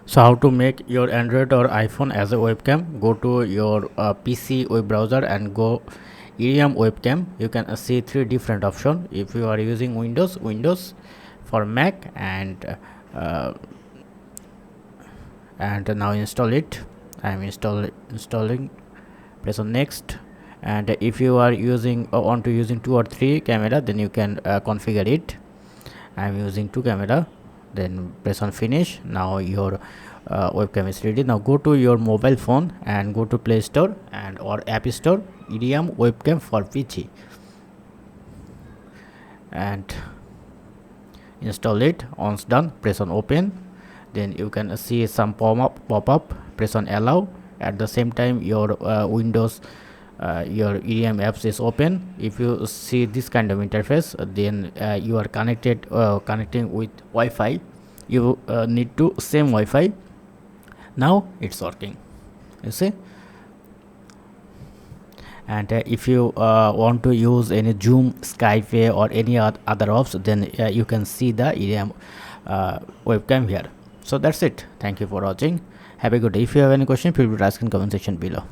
So how to make your Android or iPhone as a webcam? Go to your PC web browser and go Irium webcam. You can see three different options. If you are using Windows for Mac, uh, and now install it. I am installing. Press on next. And if you are using want to using 2 or 3 camera, then you can configure it. I am using 2 camera. Then press on finish. Now your webcam is ready. Now go to your mobile phone and go to Play Store and or App Store, Irium webcam for PC, and install it. Once done, press on open. Then you can see some pop up. Press on allow. At the same time, your Windows your Irium apps is open. If you see this kind of interface, then you are connecting with Wi-Fi. You need to same Wi-Fi. Now it's working, you see. And if you want to use any Zoom, Skype or any other apps, then you can see the Irium webcam here. So that's it. Thank you for watching. Have a good day. If you have any question, feel free to ask in comment section below.